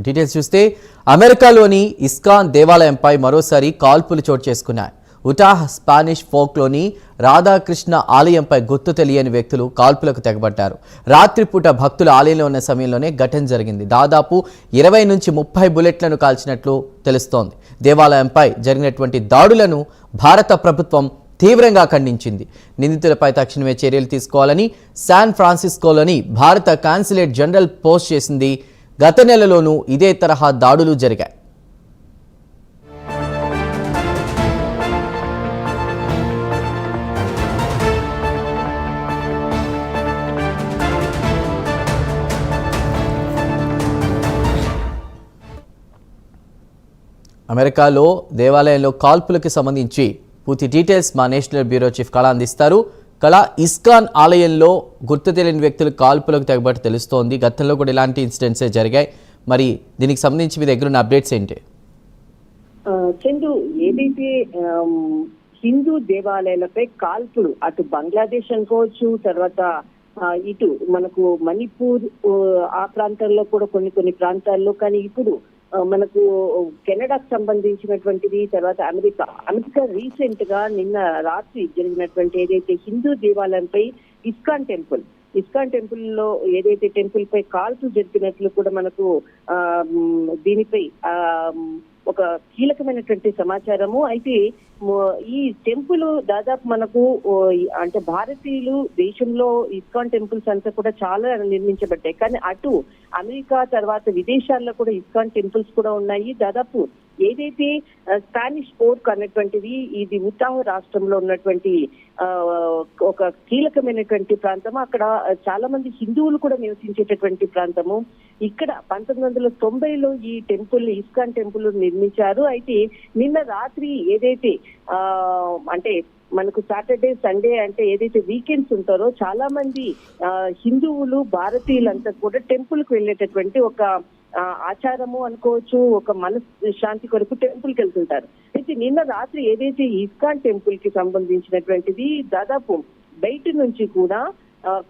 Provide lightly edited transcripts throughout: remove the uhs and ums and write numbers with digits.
Details చూస్తే అమెరికాలోని ISKCON దేవాలయంపై మరోసారి కాల్పులు చోటు చేసుకున్నాయి. ఉటాహ్ స్పానిష్ ఫోక్లోని రాధాకృష్ణ ఆలయంపై గుర్తు తెలియని వ్యక్తులు కాల్పులకు తెగబడ్డారు. రాత్రిపూట భక్తుల ఆలయంలో ఉన్న సమయంలోనే ఘటన జరిగింది. దాదాపు 20 నుంచి 30 బుల్లెట్లను కాల్చినట్లు తెలుస్తోంది. దేవాలయంపై జరిగినటువంటి దాడులను భారత ప్రభుత్వం తీవ్రంగా ఖండించింది. నిందితులపై తక్షణమే చర్యలు తీసుకోవాలని శాన్ ఫ్రాన్సిస్కోలోని భారత కాన్సులేట్ జనరల్ పోస్ట్ చేసింది. గత నెలలోనూ ఇదే తరహా దాడులు జరిగాయి. అమెరికాలో దేవాలయంలో కాల్పులకు సంబంధించి పూర్తి డీటెయిల్స్ మా నేషనల్ బ్యూరో చీఫ్ కళ అందిస్తారు. కళ, ఇస్కాన్ ఆలయంలో గుర్తు తెలియని వ్యక్తులు కాల్పులకు తెగబట్టి తెలుస్తోంది. గతంలో కూడా ఇలాంటి ఇన్సిడెంట్సే జరిగాయి. మరి దీనికి సంబంధించి మీ దగ్గర ఉన్న అప్డేట్స్ ఏంటి? చందు, ఏదైతే హిందూ దేవాలయాలపై కాల్పులు అటు బంగ్లాదేశ్ అనుకోవచ్చు, తర్వాత ఇటు మనకు మణిపూర్ ఆ ప్రాంతాల్లో కూడా కొన్ని ప్రాంతాల్లో, కానీ ఇప్పుడు మనకు కెనడాకు సంబంధించినటువంటిది, తర్వాత అమెరికా రీసెంట్ గా నిన్న రాత్రి జరిగినటువంటి ఏదైతే హిందూ దేవాలయంపై ఇస్కాన్ టెంపుల్ లో ఏదైతే టెంపుల్ పై కాల్పులు జరిపినట్లు కూడా మనకు దీనిపై ఒక కీలకమైనటువంటి సమాచారము. అయితే ఈ టెంపుల్ దాదాపు మనకు అంటే భారతీయులు దేశంలో ఇస్కాన్ టెంపుల్స్ అంతా కూడా చాలా నిర్మించబడ్డాయి, కానీ అటు అమెరికా తర్వాత విదేశాల్లో కూడా ఇస్కాన్ టెంపుల్స్ కూడా ఉన్నాయి. దాదాపు ఏదైతే స్పానిష్ ఫోర్క్ అన్నటువంటిది ఇది ఉటాహ్ రాష్ట్రంలో ఉన్నటువంటి ఒక కీలకమైనటువంటి ప్రాంతము. అక్కడ చాలా మంది హిందువులు కూడా నివసించేటటువంటి ప్రాంతము. ఇక్కడ 1990లో ఈ ఇస్కాన్ టెంపుల్ నిర్మించారు. అయితే నిన్న రాత్రి ఏదైతే అంటే మనకు సాటర్డే సండే అంటే ఏదైతే వీకెండ్స్ ఉంటారో చాలా మంది హిందువులు భారతీయులంతా కూడా టెంపుల్ కు వెళ్ళేటటువంటి ఒక ఆచారము అనుకోవచ్చు, ఒక మనశ్శాంతి కొరకు టెంపుల్ కి వెళ్తుంటారు. అయితే నిన్న రాత్రి ఏదైతే ఇస్కాన్ టెంపుల్ కి సంబంధించినటువంటిది దాదాపు బయట నుంచి కూడా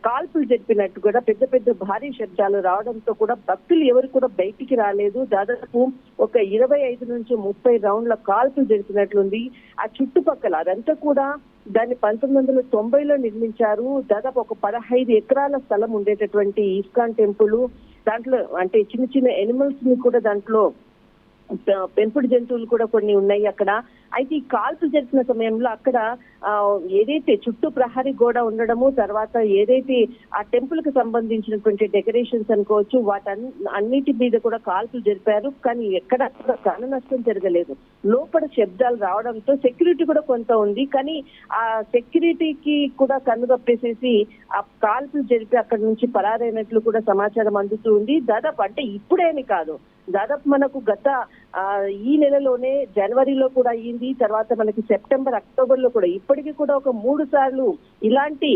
కాల్పులు జరిపినట్టు కూడా పెద్ద భారీ శబ్దాలు రావడంతో కూడా భక్తులు ఎవరు కూడా బయటికి రాలేదు. దాదాపు ఒక 25 నుంచి 30 రౌండ్ల కాల్పులు జరిపినట్లుంది. ఆ చుట్టుపక్కల అదంతా కూడా దాన్ని 1990లో నిర్మించారు. దాదాపు ఒక 15 ఎకరాల స్థలం ఉండేటటువంటి ఇస్కాన్ టెంపుల్, దాంట్లో అంటే చిన్న ఎనిమల్స్ ని కూడా దాంట్లో పెంపుడు జంతువులు కూడా కొన్ని ఉన్నాయి అక్కడ. అయితే ఈ కాల్పు జరిపిన సమయంలో అక్కడ ఏదైతే చుట్టూ ప్రహరీ గోడ ఉండడము, తర్వాత ఏదైతే ఆ టెంపుల్ కి సంబంధించినటువంటి డెకరేషన్స్ అనుకోవచ్చు, అన్నిటి మీద కూడా కాల్పులు జరిపారు. కానీ ఎక్కడ ప్రాణ నష్టం జరగలేదు. లోపల శబ్దాలు రావడంతో సెక్యూరిటీ కూడా కొంత ఉంది, కానీ ఆ సెక్యూరిటీకి కూడా కన్నుగప్పేసేసి ఆ కాల్పులు జరిపి అక్కడి నుంచి పరారైనట్లు కూడా సమాచారం అందుతూ ఉంది. దాదాపు అంటే ఇప్పుడేమి కాదు, దాదాపు మనకు గత ఈ నెలలోనే జనవరిలో కూడా అయ్యింది, తర్వాత మనకి సెప్టెంబర్ అక్టోబర్ లో కూడా ఇప్పటికీ కూడా ఒక 3 సార్లు ఇలాంటి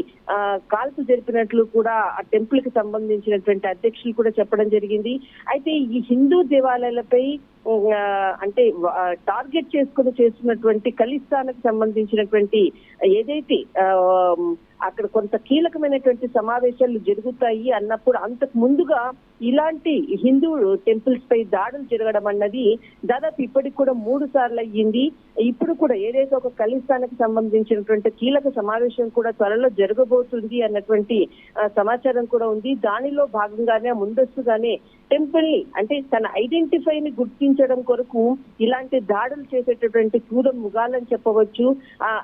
కాల్పు జరిపినట్లు కూడా ఆ టెంపుల్ కి సంబంధించినటువంటి అధ్యక్షులు కూడా చెప్పడం జరిగింది. అయితే ఈ హిందూ దేవాలయాలపై అంటే టార్గెట్ చేసుకుని చేస్తున్నటువంటి ఖలిస్తాన్కి సంబంధించినటువంటి ఏదైతే అక్కడ కొంత కీలకమైనటువంటి సమావేశాలు జరుగుతాయి అన్నప్పుడు అంతకు ముందుగా ఇలాంటి హిందూ టెంపుల్స్ పై దాడులు జరగడం అన్నది దాదాపు ఇప్పటికి కూడా 3 సార్లు అయ్యింది. ఇప్పుడు కూడా ఏదైతే ఒక ఖలిస్తాన్కి సంబంధించినటువంటి కీలక సమావేశం కూడా త్వరలో జరగబోతుంది అన్నటువంటి సమాచారం కూడా ఉంది. దానిలో భాగంగానే ముందస్తుగానే టెంపుల్ ని అంటే తన ఐడెంటిఫై ని గుర్తించడం కొరకు ఇలాంటి దాడులు చేసేటటువంటి క్రూర మృగాలని చెప్పవచ్చు.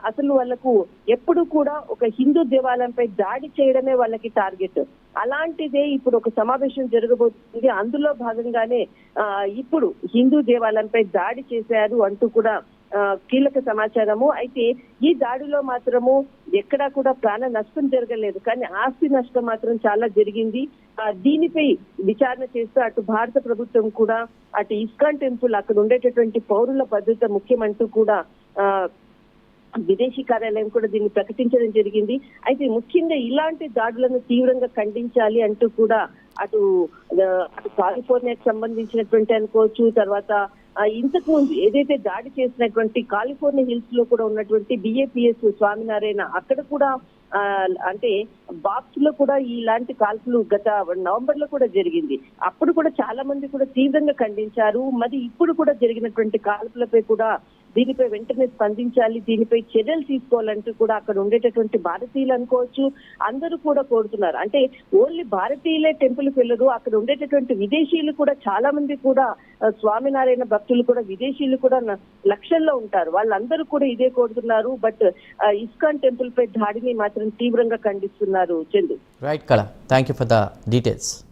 అసలు వాళ్ళకు ఎప్పుడు కూడా ఒక హిందూ దేవాలయంపై దాడి చేయడమే వాళ్ళకి టార్గెట్. అలాంటిదే ఇప్పుడు ఒక సమావేశం జరగబోతుంది. అందులో భాగంగానే ఇప్పుడు హిందూ దేవాలయంపై దాడి చేశారు అంటూ కూడా కీలక సమాచారము. అయితే ఈ దాడిలో మాత్రము ఎక్కడా కూడా ప్రాణ నష్టం జరగలేదు, కానీ ఆస్తి నష్టం మాత్రం చాలా జరిగింది. దీనిపై విచారణ చేస్తూ అటు భారత ప్రభుత్వం కూడా అటు ఇస్కాన్ టెంపుల్ అక్కడ ఉండేటటువంటి పౌరుల భద్రత ముఖ్యమంటూ కూడా విదేశీ కార్యాలయం కూడా దీన్ని ప్రకటించడం జరిగింది. అయితే ముఖ్యంగా ఇలాంటి దాడులను తీవ్రంగా ఖండించాలి అంటూ కూడా అటు కాలిఫోర్నియాకి సంబంధించినటువంటి అనుకోవచ్చు, తర్వాత ఇంతకు ముందు ఏదైతే దాడి చేసినటువంటి కాలిఫోర్నియా హిల్స్ లో కూడా ఉన్నటువంటి BAPS స్వామినారాయణ అక్కడ కూడా అంటే బాక్స్ లో కూడా ఇలాంటి కాల్పులు గత నవంబర్ లో కూడా జరిగింది. అప్పుడు కూడా చాలా మంది కూడా తీవ్రంగా ఖండించారు. మరి ఇప్పుడు కూడా జరిగినటువంటి కాల్పులపై కూడా దీనిపై వెంటనే స్పందించాలి, దీనిపై చర్యలు తీసుకోవాలంటూ కూడా అక్కడ ఉండేటటువంటి భారతీయులు అనుకోవచ్చు, అందరూ కూడా కోరుతున్నారు. అంటే ఓన్లీ భారతీయులే టెంపుల్కి వెళ్ళరు, అక్కడ ఉండేటటువంటి విదేశీయులు కూడా చాలా మంది కూడా స్వామినారాయణ భక్తులు కూడా విదేశీయులు కూడా లక్షల్లో ఉంటారు. వాళ్ళందరూ కూడా ఇదే కోరుతున్నారు. బట్ ఇస్కాన్ టెంపుల్ పై దాడిని మాత్రం తీవ్రంగా ఖండిస్తున్నారు. చందు. రైట్ కళ, thank you for the details.